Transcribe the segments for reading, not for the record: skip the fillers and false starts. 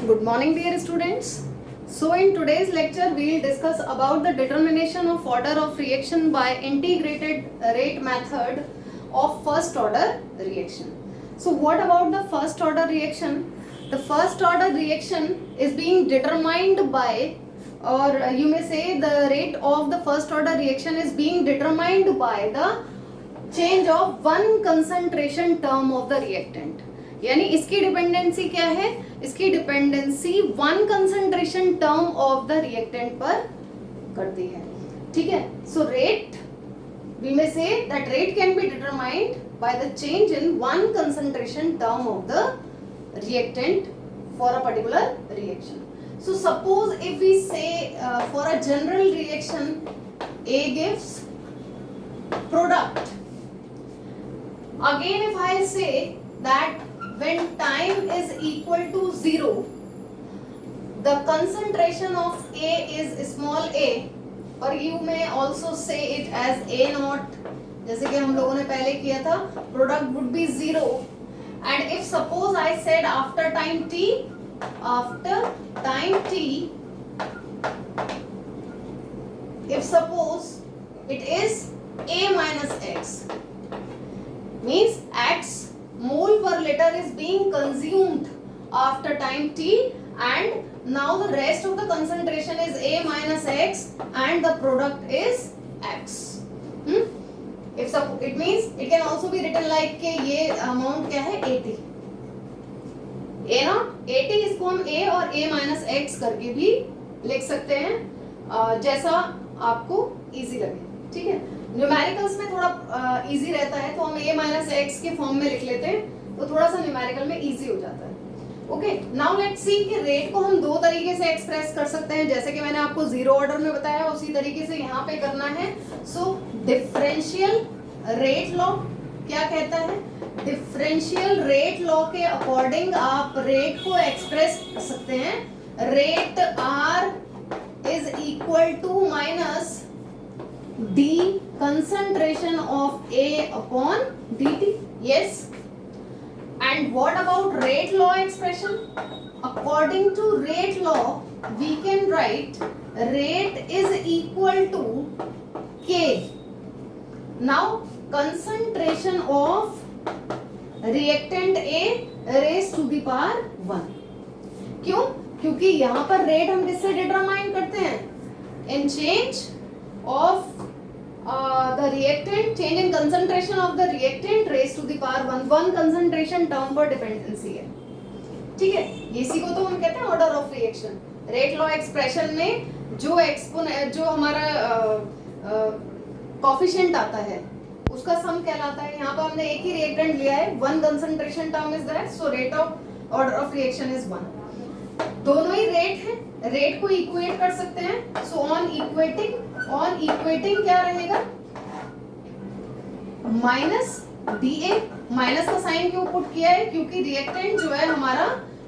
Good morning, dear students. So in today's lecture we will discuss about the determination of order of reaction by integrated rate method of first order reaction. So what about the first order reaction? The first order reaction is being determined by, or you may say the rate of the first order reaction is being determined by the change of one concentration term of the reactant. यानी इसकी dependency क्या है? इसकी dependency one concentration term of the reactant पर करती है. ठीक है. So rate we may say that rate can be determined by the change in one concentration term of the reactant for a particular reaction. So suppose if we say for a general reaction A gives product. Again if I say that when time is equal to 0, the concentration of A is small a, or you may also say it as A naught, जैसे कि हम लोगों ने पहले किया था. Product would be 0. And if suppose I said after time t, if suppose it is A minus x, means x mole per liter is being consumed after time t, and now the rest of the concentration is A minus x and the product is x. If suppose it means it can also be written like कि ये amount क्या है 80, A not 80, इसको हम A और A minus x करके भी लिख सकते हैं जैसा आपको इजी लगे. ठीक है. न्यूमेरिकल्स में थोड़ा इजी रहता है तो हम A माइनस एक्स के फॉर्म में लिख लेते हैं तो थोड़ा सा न्यूमेरिकल में इजी हो जाता है. ओके. नाउ लेट्स सी कि रेट को हम दो तरीके से एक्सप्रेस कर सकते हैं. जैसे कि मैंने आपको जीरो ऑर्डर में बताया उसी तरीके से यहाँ पे करना है. सो डिफरेंशियल रेट लॉ क्या कहता है? डिफरेंशियल रेट लॉ के अकॉर्डिंग आप रेट को एक्सप्रेस कर सकते हैं. Rate R is equal to minus D concentration of A upon dt. Yes. And what about rate law expression? According to rate law, we can write rate is equal to K. Now, concentration of reactant A raised to the power 1. क्यों? क्योंकि यहाँ पर rate हम किससे determine करते हैं? In change of the reactant, change in concentration of the reactant raised to the power 1. One concentration term पर dependency है. ठीक है. इसी को तो हम कहते हैं order of reaction. Rate law expression में जो हमारा कोफिशिएंट आता है उसका सम कहलाता है. यहाँ पर हमने एक ही रिएक्टेंट लिया है, one concentration term is that, so rate of order of reaction is 1. दोनों ही रेट है, रेट को इक्वेट कर सकते हैं. सो ऑन इक्वेटिंग क्या रहेगा? Minus DA. माइनस का साइन क्यों पुट किया है? क्योंकि रिएक्टेंट जो है हमारा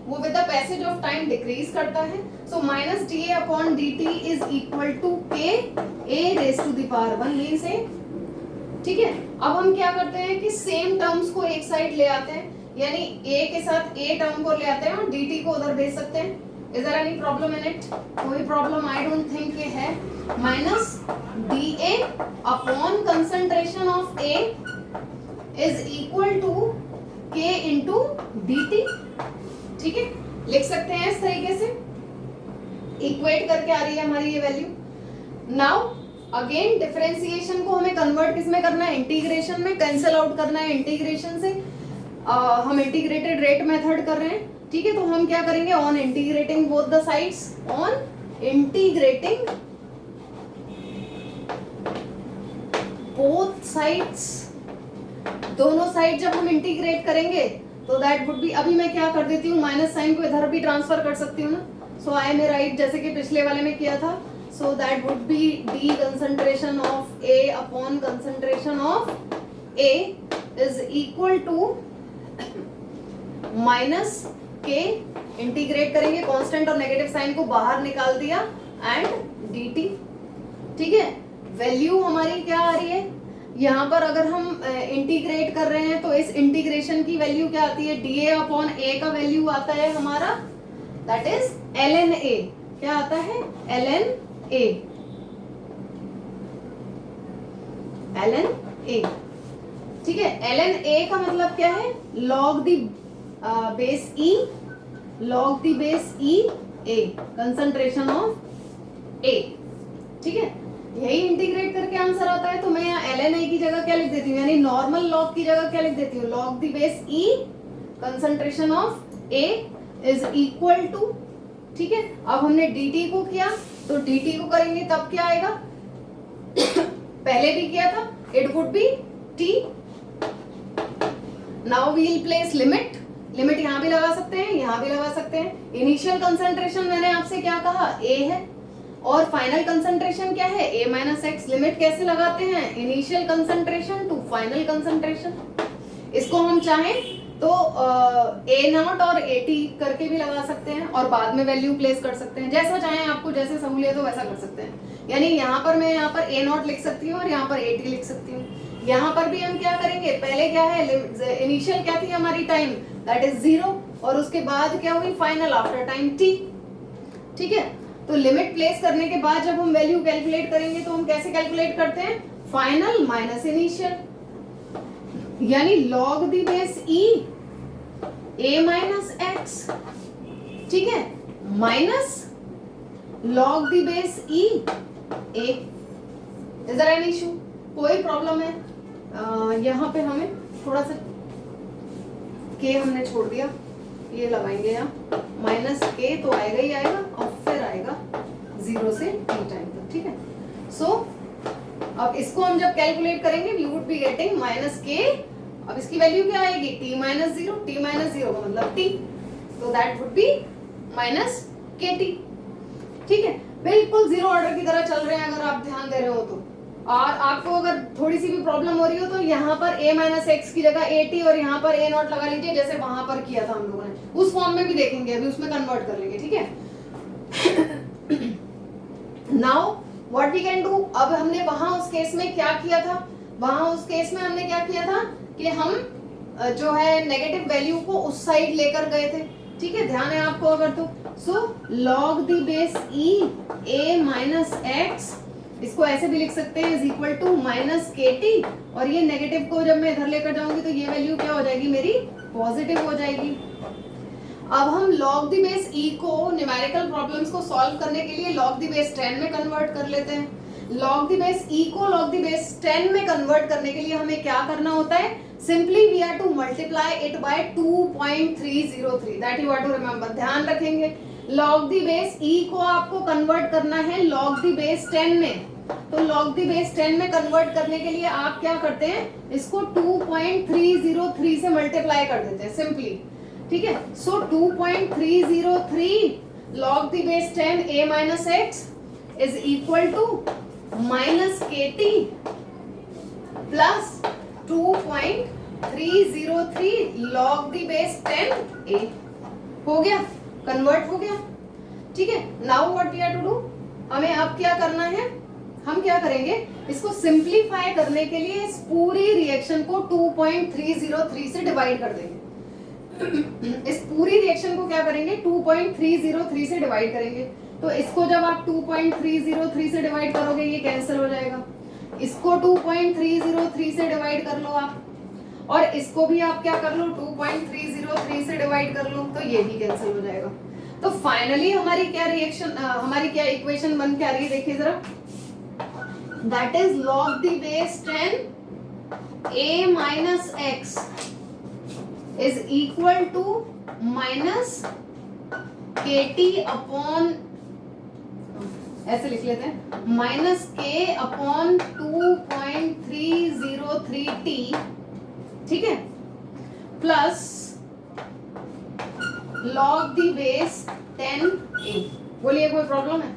वो with the passage of time decrease करता है. So minus DA upon DT is equal to K A raise to the power 1 means A. ठीक है. अब हम क्या करते हैं कि सेम टर्म्स को एक साइड ले आते हैं, यानी A के साथ A टर्म को ले आते हैं और DT को उधर भेज सकते हैं. Is there any problem in it? कोई प्रॉब्लम आई डोंट थिंक ये है. Minus DA upon concentration of A is equal to K into DT. ठीक है. लिख सकते हैं इस तरीके से, इक्वेट करके आ रही है हमारी ये वैल्यू. नाउ अगेन डिफरेंशिएशन को हमें कन्वर्ट किसमें करना है? इंटीग्रेशन में. कैंसिल आउट करना है इंटीग्रेशन से. हम इंटीग्रेटेड रेट मेथड कर रहे हैं. ठीक है. तो हम क्या करेंगे? On integrating both the sides, on integrating both sides, दोनों साइड जब हम इंटीग्रेट करेंगे तो दैट वुड बी, अभी मैं क्या कर देती हूँ, माइनस साइन को इधर भी ट्रांसफर कर सकती हूँ ना. सो आई मे राइट जैसे कि पिछले वाले में किया था. So that would be D concentration of A upon concentration of A is equal to minus K. Integrate करेंगे, कांस्टेंट और नेगेटिव साइन को बाहर निकाल दिया, एंड DT. ठीक है. वैल्यू हमारी क्या आ रही है? यहाँ पर अगर हम इंटीग्रेट कर रहे हैं तो इस इंटीग्रेशन की वैल्यू क्या आती है? DA अपॉन A का वैल्यू आता है हमारा दैट इज ln_a। क्या आता है? ln_a, ln_a, ठीक है। ln_a का मतलब क्या है? log the base e, log the base e a, concentration of a, ठीक है। यही इंटीग्रेट करके आंसर आता है। तो मैं यहाँ ln_a की जगह क्या लिख देती हूँ, यानी नॉर्मल log की जगह क्या लिख देती हूँ, log the base e concentration of a is equal to, ठीक है। अब हमने dt को किया, तो dt को करेंगे तब क्या आएगा? पहले भी किया था, it would be t। Now we will place limit. Limit यहाँ भी लगा सकते हैं, यहाँ भी लगा सकते हैं। इनिशियल कंसंट्रेशन मैंने आपसे क्या कहा? a है, और फाइनल कंसंट्रेशन क्या है? a minus x. लिमिट कैसे लगाते हैं? Initial concentration to final concentration. इसको हम चाहें तो a नॉट और at करके भी लगा सकते हैं, और बाद में वैल्यू प्लेस कर सकते हैं, जैसा चाहें आपको, जैसे सहूलियत हो वैसा कर सकते हैं। यानी यहाँ पर मैं यहाँ पर a नॉट लिख सकती हूँ और यहाँ पर at लिख सकती हूँ। यहाँ पर भी हम क्या करेंगे? पहले क्या है? इनिशियल क्या थी हमारी टाइम? दैट इज 0, और उसके बाद क्या हुई? फाइनल आफ्टर टाइम t, ठीक है। तो लिमिट प्लेस करने के बाद जब हम वैल्यू कैलकुलेट करेंगे तो हम कैसे कैलकुलेट करते हैं? फाइनल माइनस इनिशियल, यानी log the base e a minus x, ठीक है, minus log the base e a। Is there any issue? कोई प्रॉब्लम है? यहाँ पे हमें थोड़ा सा k हमने छोड़ दिया, ये लगाएंगे यहाँ माइनस k, तो आएगा ही आएगा, और फिर आएगा 0 से t टाइम तक, ठीक है। सो अब इसको हम जब कैलकुलेट करेंगे, we would be getting minus k। अब इसकी वैल्यू क्या आएगी? t माइनस 0, t माइनस 0 का मतलब t, तो that would B minus kt, ठीक है। बिल्कुल जीरो ऑर्डर की तरह चल रहे हैं अगर आप ध्यान दे रहे हो तो। और आपको अगर थोड़ी सी भी प्रॉब्लम हो रही हो तो यहाँ पर a माइनस एक्स की जगह at और यहाँ पर a नॉट लगा लीजिए, जैसे वहां पर किया था हम लोगों ने। उस फॉर्म में भी देखेंगे, अभी उसमें कन्वर्ट कर लेंगे, ठीक है। Now what we can do, अब हमने वहां उस केस में क्या किया था? वहां उस केस में हमने क्या किया था कि हम जो है नेगेटिव वैल्यू को उस साइड लेकर गए थे, ठीक है। ध्यान है आपको अगर तो। So log the base e a minus x, इसको ऐसे भी लिख सकते हैं, is equal to minus kt, और ये नेगेटिव को जब मैं इधर लेकर जाऊंगी तो ये वैल्यू क्या हो जाएगी? मेरी पॉजिटिव हो जाएगी। अब हम log द बेस e को न्यूमेरिकल प्रॉब्लम्स को सॉल्व करने के लिए log द बेस 10 में कन्वर्ट कर लेते हैं। log द बेस e को log द बेस 10 में कन्वर्ट करने के लिए हमें क्या करना होता है? Simply we are to multiply it by 2.303, that you are to remember. ध्यान रखेंगे, log द बेस e को आपको कन्वर्ट करना है log द बेस 10 में, तो log द बेस 10 में कन्वर्ट करने के लिए आप क्या करते हैं? इसको 2.303 से मल्टीप्लाई कर देते हैं सिंपली, ठीक है। So 2.303 log the base 10 a minus x is equal to minus kt plus 2.303 log the base 10 a। हो गया, कन्वर्ट हो गया, ठीक है। Now what we are to do, हमें अब क्या करना है? हम क्या करेंगे? इसको सिंप्लीफाई करने के लिए इस पूरी रिएक्शन को 2.303 से डिवाइड कर देंगे। इस पूरी रिएक्शन को क्या करेंगे? 2.303 से डिवाइड करेंगे। तो इसको जब आप 2.303 से डिवाइड करोगे ये कैंसिल हो जाएगा, इसको 2.303 से डिवाइड कर लो आप, और इसको भी आप क्या कर लो? 2.303 से डिवाइड कर लो, तो ये भी कैंसिल हो जाएगा। तो फाइनली हमारी क्या रिएक्शन, हमारी क्या इक्वेशन बन के आ रही है? देखिए जरा, that is log the base 10 a minus x is equal to minus kt upon, ऐसे लिख लेते हैं, माइनस k अपॉन 2.303t, ठीक है, plus log the base 10a। बोलिए कोई प्रॉब्लम है?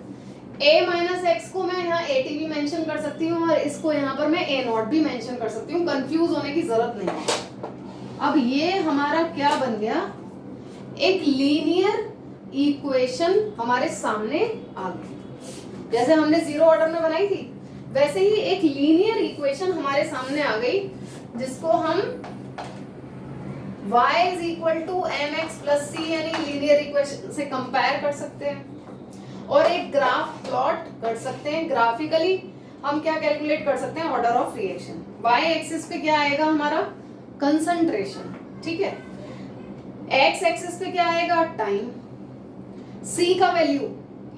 a माइनस एक्स को मैं यहाँ at भी मेंशन कर सकती हूँ, और इसको यहाँ पर मैं a नॉट भी मेंशन कर सकती हूँ, कंफ्यूज होने की जरूरत नहीं है। अब ये हमारा क्या बन गया? एक लीनियर इक्वेशन हमारे सामने आ गई। जैसे हमने जीरो ऑर्डर में बनाई थी वैसे ही एक लीनियर इक्वेशन हमारे सामने आ गई, जिसको हम y is equal to mx plus c, यानी लीनियर इक्वेशन से कंपेयर कर सकते हैं और एक ग्राफ प्लॉट कर सकते हैं। ग्राफिकली हम क्या कैलकुलेट कर सकते हैं, order of reaction. y axis पे क्या आएगा हमारा, कंसंट्रेशन, ठीक है। x एक्सिस पे क्या आएगा, टाइम। c का वैल्यू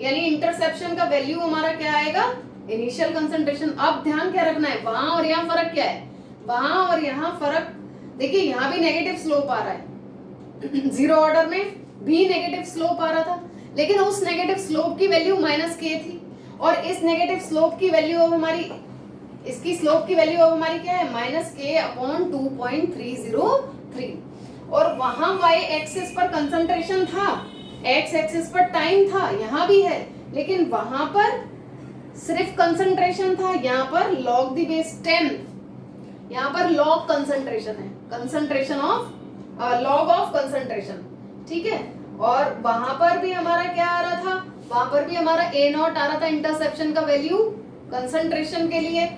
यानी इंटरसेप्शन का वैल्यू हमारा क्या आएगा, इनिशियल कंसंट्रेशन। अब ध्यान क्या रखना है, वहां और यहाँ फर्क क्या है, वहां और यहाँ फर्क, देखिए यहाँ भी नेगेटिव स्लोप आ रहा है जीरो ऑर्डर में भी नेगेटिव स्लोप आ रहा था, लेकिन उस नेगेटिव स्लोप की वैल्यू माइनस के थी और इस नेगेटिव स्लोप की वैल्यू अब हमारी, इसकी स्लोप की वैल्यू अब हमारी क्या है, माइनस के अपॉन 2.303। और वहां y एक्सिस पर कंसंट्रेशन था, x एक्सिस पर टाइम था, यहाँ भी है, लेकिन वहां पर सिर्फ कंसंट्रेशन था, यहाँ पर log द बेस 10, यहाँ पर log कंसंट्रेशन है, concentration of log of concentration, ठीक है। और वहां पर भी हमारा क्या आ रहा था, वहां पर भी हमारा a नॉट आ रहा था, इंटरसेप्शन का वैल्यू कंसंट्रेशन के लिए,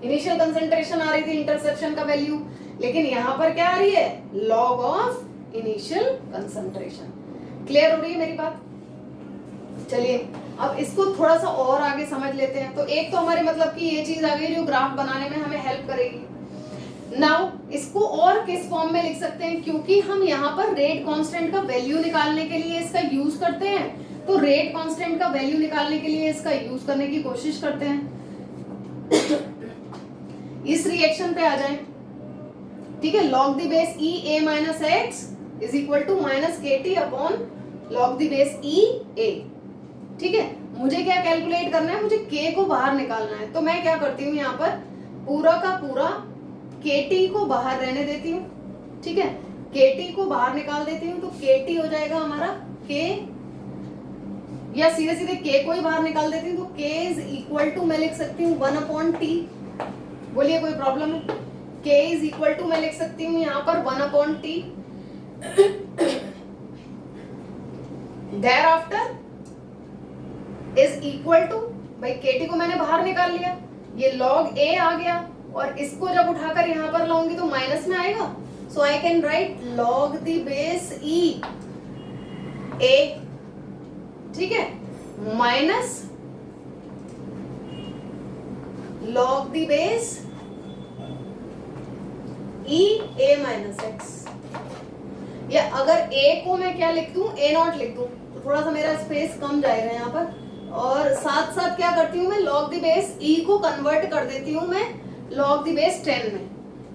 इनिशियल कंसंट्रेशन आ रही थी, इंटरसेप्शन का वैल्यू, लेकिन यहाँ पर क्या आ रही है, log of initial concentration. Clear हो रही है मेरी बात? चलिए अब इसको थोड़ा सा और आगे समझ लेते हैं। तो एक तो हमारे मतलब कि ये चीज आ गई जो ग्राफ बनाने में हमें हेल्प करेगी। नाउ इसको और किस फॉर्म में लिख सकते हैं, क्योंकि हम यहाँ पर रेट कांस्टेंट का वैल्यू निकालने के लिए इसका यूज करते हैं, तो रेट कांस्टेंट का वैल्यू निकालने के लिए इसका यूज करने की कोशिश करते हैं। इस रिएक्शन पे आ जाएं, ठीक है। log the base e a minus x is equal to minus k t upon log the base e a, ठीक है। मुझे क्या कैलकुलेट करना है, मुझे k को बाहर निकालना है, तो मैं क्या करती हूँ, यहाँ पर पूरा का पूरा kt को बाहर रहने देती हूँ, ठीक है। kt को बाहर निकाल देती हूँ, तो kt हो जाएगा हमारा k, या सीधे सीधे k को ही बाहर निकाल देती हूँ, तो k इज इक्वल टू मैं लिख सकती हूँ 1 अपॉन टी। बोलिए कोई प्रॉब्लम है? k इज इक्वल टू मैं लिख सकती हूँ यहाँ पर 1 upon t. thereafter is equal to, भाई kt को मैंने बाहर निकाल लिया, ये log a आ गया, और इसको जब उठाकर यहाँ पर लाऊंगी तो माइनस में आएगा, so I can write log the base e a, ठीक है, minus log the base e a minus x। या अगर a को मैं क्या लिख दूं, a नॉट लिख दूं, तो थोड़ा सा मेरा स्पेस कम जाएगा यहाँ पर, और साथ साथ क्या करती हूँ मैं, log द बेस e को कन्वर्ट कर देती हूँ मैं log द बेस 10 में,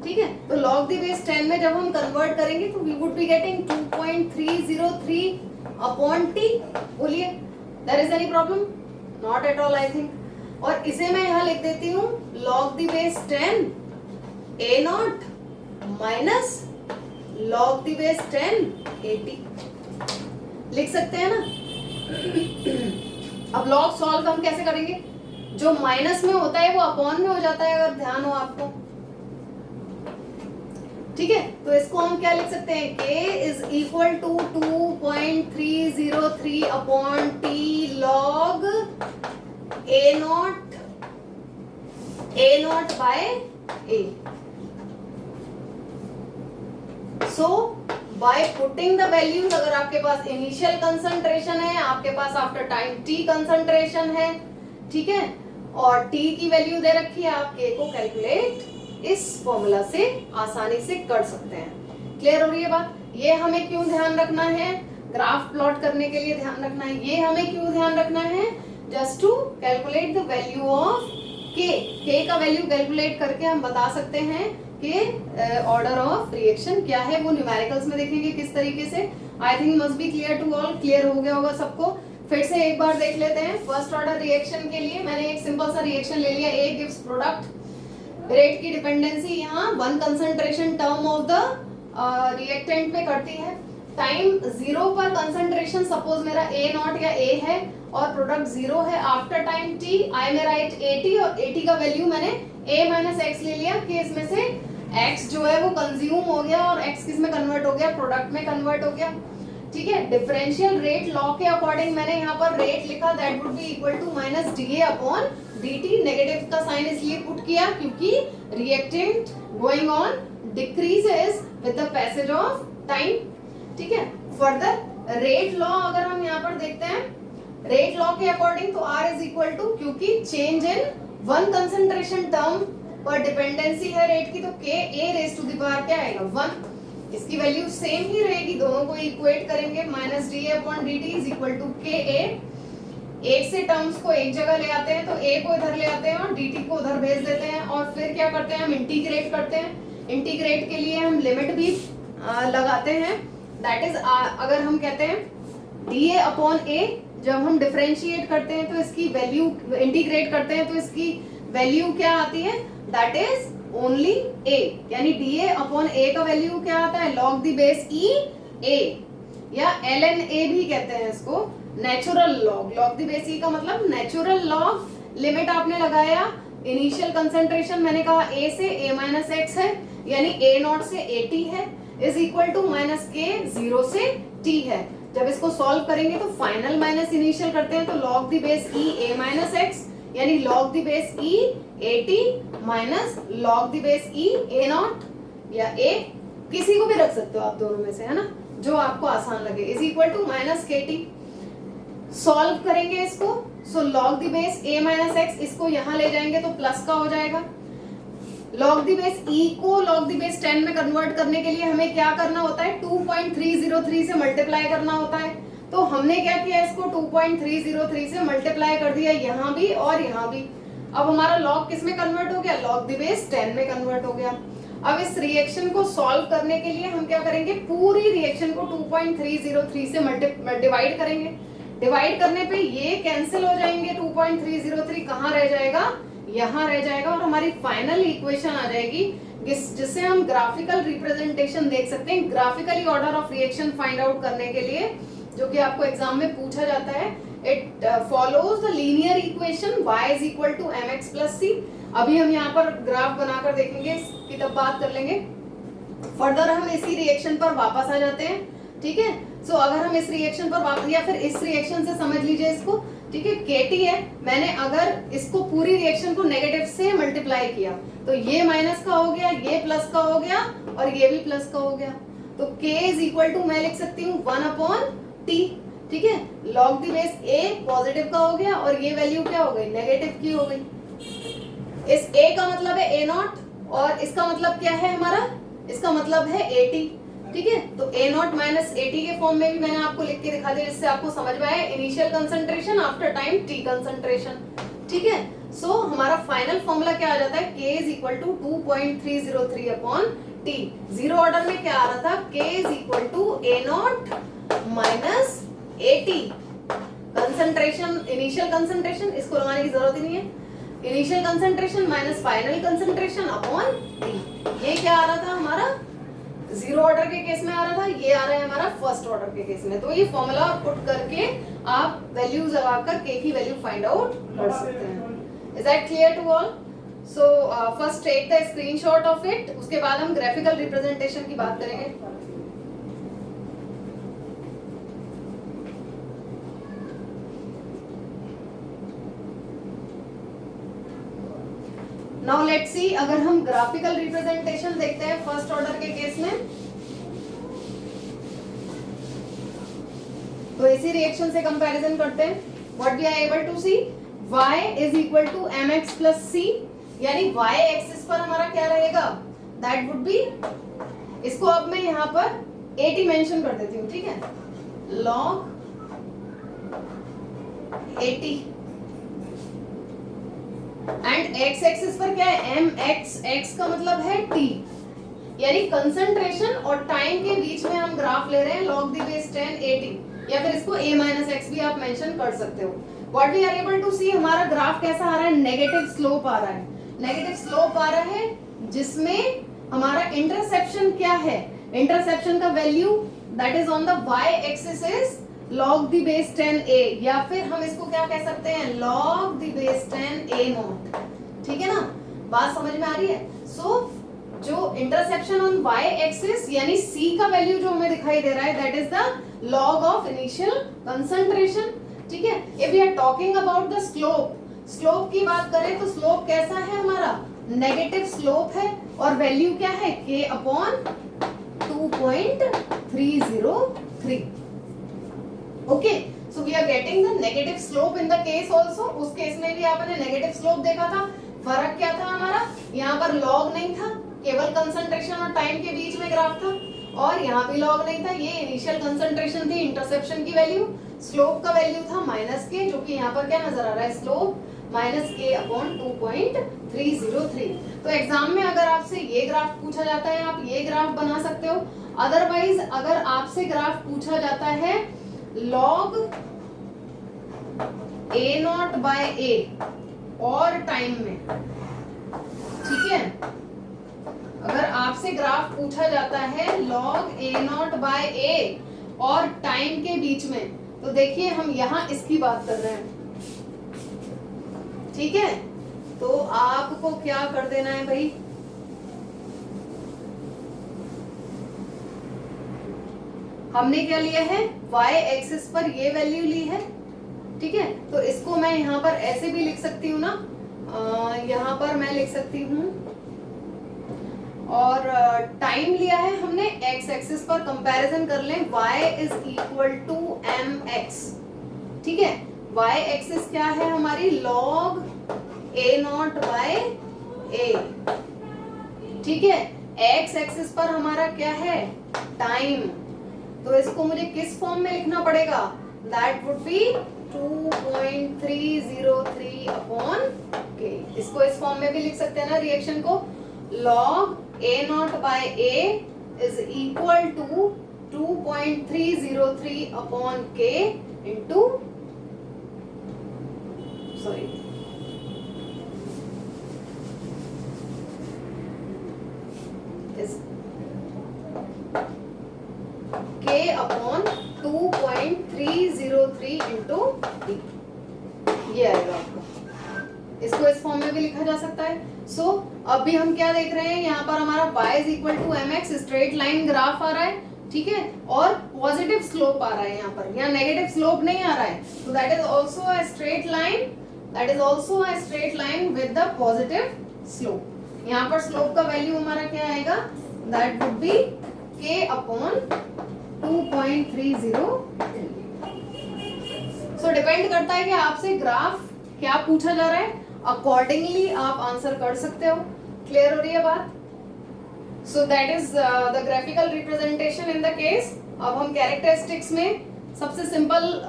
ठीक है। तो log द बेस 10 में जब हम कन्वर्ट करेंगे तो we would be getting 2.303 upon t। बोलिए there is any problem? Not at all I think. और इसे मैं यहाँ लिख देती हूँ log the base 10 a not minus log the base 10 at, लिख सकते हैं ना। अब log सॉल्व हम कैसे करेंगे, जो माइनस में होता है वो अपॉन में हो जाता है, अगर ध्यान हो आपको, ठीक है। तो इसको हम क्या लिख सकते हैं, k is equal to 2.303 upon t log a not by a। So by putting the values, अगर आपके पास इनिशियल कंसंट्रेशन है, आपके पास आफ्टर टाइम t कंसंट्रेशन है, ठीक है, और t की वैल्यू दे रखी है, आप k को कैलकुलेट इस फॉर्मूला से आसानी से कर सकते हैं। क्लियर हो रही है बात? ये हमें क्यों ध्यान रखना है, ग्राफ प्लॉट करने के लिए ध्यान रखना है। ये हमें क्यों ध्यान रखना है, just to calculate the value of k का वैल्यू कैलकुलेट करके हम बता सकते हैं कि ऑर्डर ऑफ रिएक्शन क्या है, वो न्यूमेरिकल्स में देखेंगे किस तरीके से। I think must be clear to all, clear हो गया होगा सबको। फिर से एक बार देख लेते हैं। फर्स्ट ऑर्डर रिएक्शन के लिए मैंने एक सिंपल सा रिएक्शन ले लिया, A गिव्स प्रोडक्ट। रेट की डिपेंडेंसी यहाँ 1 concentration term of the reactant में करती है। टाइम 0 पर कंसंट्रेशन सपोज मेरा A नॉट या A है और प्रोडक्ट 0 है। आफ्टर टाइम t आई में राइट AT, और AT का वैल्यू मैंने A माइनस एक्स ले लिया कि इसमें से x जो है वो कंज्यूम हो गया और x किस में कन्वर्ट हो गया, प्रोडक्ट में कन्वर्ट हो गया, ठीक है। डिफरेंशियल रेट लॉ के अकॉर्डिंग मैंने यहाँ पर रेट लिखा, that would be equal to minus dA upon dt। Negative का साइन इसलिए पुट किया क्योंकि reactant going on decreases with the passage of time, ठीक है। फर्दर रेट लॉ अगर हम यहाँ पर देखते हैं, रेट लॉ के अकॉर्डिंग तो R इज इक्वल टू, क्योंकि change in one concentration term पर डिपेंडेंसी है रेट की, तो K A raise to the power क्या आएगा 1, इसकी वैल्यू सेम ही रहेगी, दोनों को इक्वेट करेंगे, minus d upon d t is equal to k a. एक से टर्म्स को एक जगह ले आते हैं, तो ए को इधर ले आते हैं और डी टी को उधर भेज देते हैं, और फिर क्या करते हैं हम इंटीग्रेट करते हैं। इंटीग्रेट के लिए हम लिमिट भी लगाते हैं, दैट इज अगर हम कहते हैं डी ए अपॉन ए, जब हम डिफरेंशिएट करते हैं तो इसकी वैल्यू, इंटीग्रेट करते हैं तो इसकी वैल्यू क्या आती है, दैट इज ओनली ए, यानी डी ए अपॉन ए का वैल्यू क्या आता है, log the base e a, या एल एन ए भी कहते हैं इसको, natural log. Log the base e का मतलब नेचुरल लॉग। लिमिट आपने लगाया, इनिशियल कंसंट्रेशन मैंने कहा ए से ए माइनस एक्स है, यानी ए नॉट से ए टी है, इज इक्वल टू माइनस के 0 से टी है। जब इसको सॉल्व करेंगे तो फाइनल माइनस इनिशियल करते हैं, तो log the base e a minus x, यानी log the base e a t minus log the base e a naught, या ए किसी को भी रख सकते हो आप दोनों में से, है ना, जो आपको आसान लगे, is equal to minus k T. Solve करेंगे इसको, so log the base a minus x, इसको यहां ले जाएंगे तो प्लस का हो जाएगा। लॉग द बेस e को लॉग द बेस 10 में कन्वर्ट करने के लिए हमें क्या करना होता है, 2.303 से मल्टीप्लाई करना होता है, तो हमने क्या किया, इसको 2.303 से मल्टीप्लाई कर दिया यहाँ भी और यहाँ भी। अब हमारा लॉग किस में कन्वर्ट हो गया, लॉग द बेस 10 में कन्वर्ट हो गया। अब इस रिएक्शन को सॉल्व करने के लिए हम क्या करेंगे, पूरी रिएक्शन को 2.303 से डिवाइड करेंगे। डिवाइड करने पे ये कैंसिल हो जाएंगे, 2.303 कहाँ रह जाएगा, यहाँ रह जाएगा, और हमारी फाइनल इक्वेशन आ जाएगी, जिससे हम ग्राफिकल रिप्रेजेंटेशन देख सकते हैं, graphically order of reaction find out करने के लिए, जो कि आपको एग्जाम में पूछा जाता है। It follows the linear equation y is equal to mx plus c। अभी हम यहाँ पर ग्राफ बनाकर देखेंगे, इसकी तब बात कर लेंगे। फर्दर हम इसी रिएक्शन पर वापस आ जाते हैं, ठीक है। सो अगर हम इस रिएक्शन पर वापस, या फिर इस रिएक्शन से समझ लीजिए इसको, ठीक है, केटी है, मैंने अगर इसको पूरी रिएक्शन को नेगेटिव से मल्टीप्लाई किया, तो ये माइनस का हो गया, ये प्लस का हो गया, और ये भी प्लस का हो गया, तो k इज इक्वल टू मैं लिख सकती हूँ 1 अपॉन टी, ठीक है। Log the base a positive का हो गया, और ये वैल्यू क्या हो गई, नेगेटिव की हो गई। इस a का मतलब है a नॉट, और इसका मतलब क्या है हमारा, इसका मतलब है a टी, ठीक है। तो a not minus a T के फॉर्म में भी मैंने आपको लिख के दिखा दिया, जिससे आपको समझ में आए initial concentration after time t concentration, ठीक है। सो हमारा फाइनल फॉर्मूला क्या आ जाता है, k is equal to 2.303 upon t। Zero order में क्या आ रहा था, k is equal to a not minus a t, concentration, initial concentration, इसको लगाने की जरूरत ही नहीं है, initial concentration minus final concentration upon t। ये क्या आ रहा था हमारा, जीरो ऑर्डर के केस में आ रहा था, ये आ रहा है हमारा फर्स्ट ऑर्डर के केस में। तो ये फॉर्मूला पुट करके आप वैल्यूज लगाकर k की वैल्यू फाइंड आउट कर सकते हैं। Is that clear to all? So first take the screenshot of it, उसके बाद हम ग्राफिकल रिप्रेजेंटेशन की बात करेंगे। नाउ लेट्स सी, अगर हम ग्राफिकल रिप्रेजेंटेशन देखते हैं फर्स्ट ऑर्डर के केस में, तो इसी रिएक्शन से कंपैरिजन करते हैं। What we are able to see, y is equal to mx plus c, यानी y एक्सिस पर हमारा क्या रहेगा, दैट वुड बी, इसको अब मैं यहाँ पर 80 मेंशन कर देती हूँ, ठीक है, log 80, एंड x एक्सिस पर क्या है, mx, x का मतलब है t, यानी कंसंट्रेशन और टाइम के बीच में हम ग्राफ ले रहे हैं, log द बेस 10 80, या फिर इसको a माइनस एक्स भी आप मेंशन कर सकते हो। What we are able to see, हमारा ग्राफ कैसा आ रहा है, नेगेटिव स्लोप आ रहा है, नेगेटिव स्लोप आ रहा है, जिसमें हमारा इंटरसेप्शन क्या है, इंटरसेप्शन का value that is on the y axis is log the base 10a, या फिर हम इसको क्या कह सकते हैं, log the base 10a not, ठीक है ना, बात समझ में आ रही है। सो जो इंटरसेप्शन ऑन y एक्सिस यानी c का वैल्यू जो हमें दिखाई दे रहा है, that is the log of initial concentration, ठीक है। If we are talking about the slope, slope की बात करें तो स्लोप कैसा है हमारा, नेगेटिव स्लोप है, और वैल्यू क्या है, k upon 2.3 2.303. Okay, so we are getting the negative slope in the case also. उस केस में भी आपने नेगेटिव स्लोप देखा था. फर्क क्या था हमारा, यहाँ पर लॉग नहीं था, केवल कंसंट्रेशन और टाइम के बीच में ग्राफ था, और यहाँ भी लॉग नहीं था, ये इनिशियल कंसंट्रेशन थी, इंटरसेप्शन की वैल्यू, स्लोप का वैल्यू था माइनस के, जो कि यहाँ पर क्या नजर आ रहा है, स्लोप माइनस के अपॉन 2.303. तो एग्जाम में अगर आपसे ये ग्राफ पूछा जाता है, आप ये ग्राफ बना सकते हो. अदरवाइज अगर आपसे ग्राफ पूछा जाता है लॉग A0/A और टाइम में, ठीक है, अगर आपसे ग्राफ पूछा जाता है log A0/A और टाइम के बीच में, तो देखिए हम यहाँ इसकी बात कर रहे हैं, ठीक है. तो आपको क्या कर देना है भाई, हमने क्या लिया है, y एक्सिस पर ये वैल्यू ली है, ठीक है. तो इसको मैं यहाँ पर ऐसे भी लिख सकती हूँ ना, यहाँ पर मैं लिख सकती हूँ, और टाइम लिया है हमने x एक्सिस पर, कंपैरिजन कर लें, y is equal to mx, ठीक है. y एक्सिस क्या है हमारी, log A0/A, ठीक है. x एक्सिस पर हमारा क्या है, टाइम. तो इसको मुझे किस फॉर्म में लिखना पड़ेगा, दैट वुड बी 2.303 अपॉन के. इसको इस फॉर्म में भी लिख सकते हैं ना रिएक्शन को, log A0/A is equal to 2.303 upon K into, sorry, is K upon 2.303 into D. ये आएगा आपका. इसको इस फॉर्म में भी लिखा जा सकता है. सो अभी हम क्या देख रहे हैं, यहाँ पर हमारा y is equal to mx, straight line graph आ रहा है, ठीक है, और पॉजिटिव स्लोप आ रहा है यहाँ पर, यहाँ नेगेटिव स्लोप नहीं आ रहा है. तो that is also a straight line, that is also a straight line with the positive slope. यहाँ पर स्लोप का वैल्यू हमारा क्या आएगा, that would B k upon 2.303. So depend करता है कि आपसे ग्राफ क्या पूछा जा रहा है, अकॉर्डिंगली आप आंसर कर सकते हो. क्लियर हो रही है बात. So that is the graphical representation in the case. अब हम कैरेक्टरिस्टिक्स में सबसे सिंपल,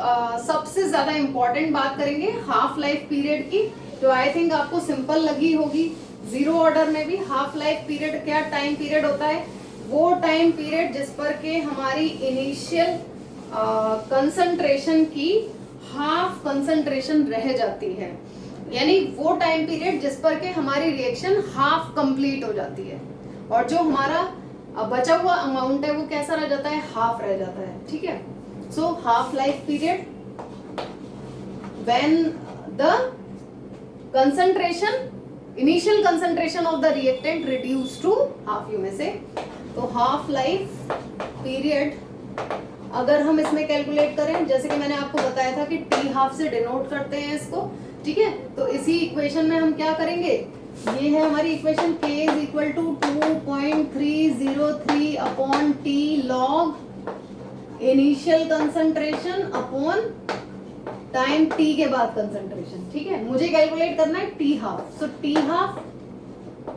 सबसे ज्यादा इंपॉर्टेंट बात करेंगे हाफ लाइफ पीरियड की, जो आई थिंक आपको सिंपल लगी होगी. जीरो ऑर्डर में भी हाफ लाइफ पीरियड क्या टाइम पीरियड होता है, वो टाइम पीरियड जिस पर के हमारी इनिशियल कंसंट्रेशन की हाफ कंसंट्रेशन रह जाती है, यानी वो टाइम पीरियड जिस पर के हमारी रिएक्शन हाफ कंप्लीट हो जाती है, और जो हमारा बचा हुआ अमाउंट है वो कैसा रह जाता है, हाफ रह जाता है, ठीक है. So half life period when the concentration, initial concentration of the reactant reduce to half, you में से. तो हाफ लाइफ पीरियड अगर हम इसमें कैलकुलेट करें, जैसे कि मैंने आपको बताया था कि टी हाफ से डिनोट करते हैं इसको, ठीक है. तो इसी इक्वेशन में हम क्या करेंगे, ये है हमारी equation, k is equal to 2.303 upon t log initial concentration upon time t के बाद कंसंट्रेशन, ठीक है. मुझे कैलकुलेट करना है t half. So t half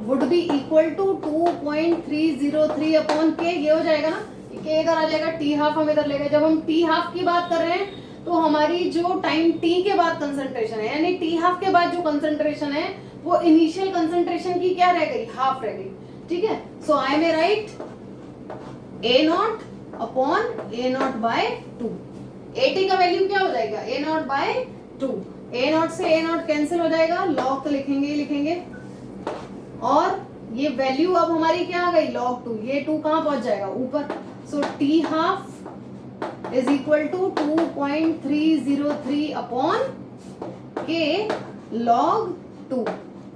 would be equal to 2.303 upon k. ये हो जाएगा ना, के इधर आ जाएगा, टी हाफ हम इधर लेंगे. जब हम टी हाफ की बात कर रहे हैं तो हमारी जो टाइम टी के बाद कंसंट्रेशन है, यानी टी हाफ के बाद जो कंसंट्रेशन है वो इनिशियल कंसंट्रेशन की क्या रह गई, हाफ रह गई, ठीक है. So I may write A0 upon A0/2. AT का वैल्यू क्या हो जाएगा, A0/2. A0 से A0 कैंसिल हो जाएगा, लॉग तो लिखेंगे ही लिखेंगे, और ये वैल्यू अब हमारी क्या आ गई, log 2. ये 2 कहाँ पहुंच जाएगा, ऊपर. So t half is equal to 2.303 upon k log 2.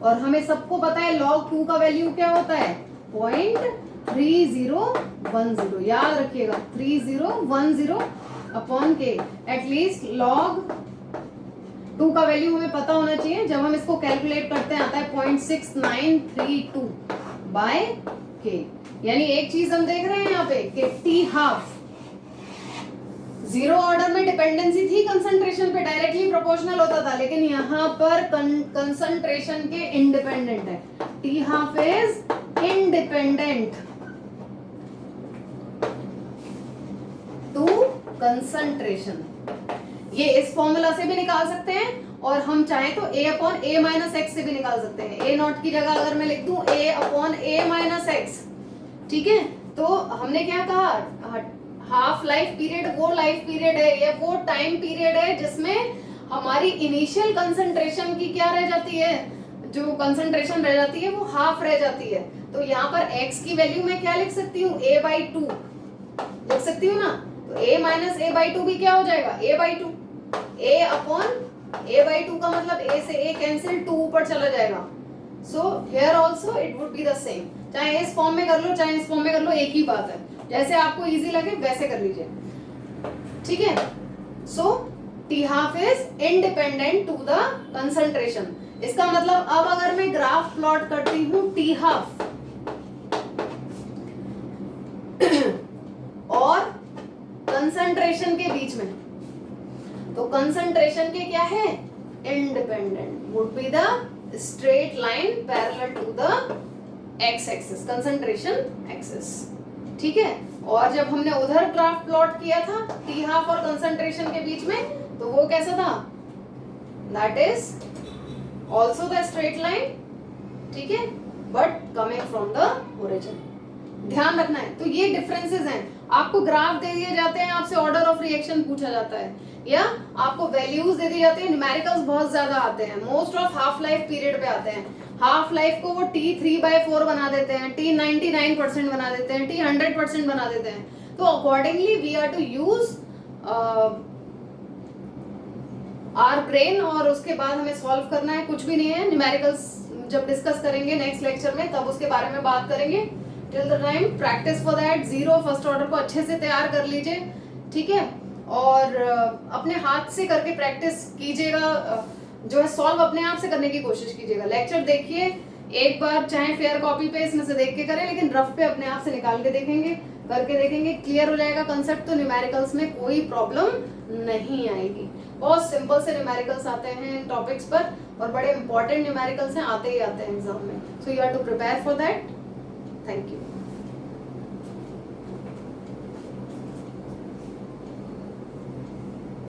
और हमें सबको पता है log 2 का वैल्यू क्या होता है, 0.3010. याद रखिएगा 3010 अपॉन के. एटलीस्ट log 2 का वैल्यू हमें पता होना चाहिए. जब हम इसको कैलकुलेट करते हैं आता है 0.6932 बाय के. यानी एक चीज हम देख रहे हैं यहाँ पे कि टी हाफ जीरो ऑर्डर में डिपेंडेंसी थी कंसंट्रेशन पे, डायरेक्टली प्रोपोर्शनल होता था, लेकिन यहाँ पर कंसंट्रेशन के इंडिपेंडेंट है। T half is independent to concentration. ये इस फॉर्मूला से भी निकाल सकते हैं और हम चाहें तो a upon a minus x से भी निकाल सकते हैं। a नॉट की जगह अगर मैं लिख दूं a upon a minus x, ठीक है, तो हमने क्या कहा, हाफ लाइफ पीरियड वो लाइफ पीरियड है या वो टाइम पीरियड है जिसमें हमारी इनिशियल कंसंट्रेशन की क्या रह जाती है, जो कंसंट्रेशन रह जाती है वो हाफ रह जाती है। तो यहाँ पर x की वैल्यू मैं क्या लिख सकती हूँ, a/2 लिख सकती हूँ ना। तो a माइनस a/2 भी क्या हो जाएगा, a/2। a अपॉन a/2 का मतलब a से a कैंसिल, 2 ऊपर चला जाएगा। So here also it would be the same, चाहे इस फॉर्म में कर लो चाहे इस फॉर्म में कर लो, एक ही बात है, जैसे आपको इजी लगे वैसे कर लीजिए, ठीक है। So t half is independent to the concentration. इसका मतलब अब अगर मैं ग्राफ प्लॉट करती हूँ टी हाफ और कंसंट्रेशन के बीच में, तो कंसंट्रेशन के क्या है, independent, would be the straight line parallel to the x axis, concentration axis, ठीक है। और जब हमने उधर ग्राफ प्लॉट किया था टी हाफ और कंसंट्रेशन के बीच में, तो वो कैसा था, that is also the straight line, ठीक है, but coming from the origin. ध्यान रखना है। तो ये डिफरेंसेस हैं। आपको ग्राफ दे दिए जाते हैं, आपसे ऑर्डर ऑफ रिएक्शन पूछा जाता है, या आपको वैल्यूज दे दी जाती है। न्यूमेरिकल्स बहुत ज्यादा आते हैं, most of half life period पे आते हैं। हाफ लाइफ को वो t3/4 बना देते हैं, t99% बना देते हैं, t100% बना देते हैं। तो accordingly we are to use our brain, और उसके बाद हमें सॉल्व करना है, कुछ भी नहीं है। न्यूमेरिकल्स जब डिस्कस करेंगे नेक्स्ट लेक्चर में तब उसके बारे में बात करेंगे। Till the time practice for that, zero first order को अच्छे से तैयार कर लीजिए, ठीक है। और अपने हाथ से करके प्रैक्टिस कीजिएगा, जो है सॉल्व अपने आप से करने की कोशिश कीजिएगा। लेक्चर देखिए एक बार, चाहे फेयर कॉपी पे इसमें से देख के करें, लेकिन रफ पे अपने आप से निकाल के देखेंगे, करके देखेंगे, क्लियर हो जाएगा कंसेप्ट। तो न्यूमेरिकल्स में कोई प्रॉब्लम नहीं आएगी। बहुत सिंपल से न्यूमेरिकल्स आते हैं टॉपिक्स पर, और बड़े इंपॉर्टेंट न्यूमेरिकल्स हैं, आते ही आते हैं एग्जाम में। So you have to prepare for that. Thank you.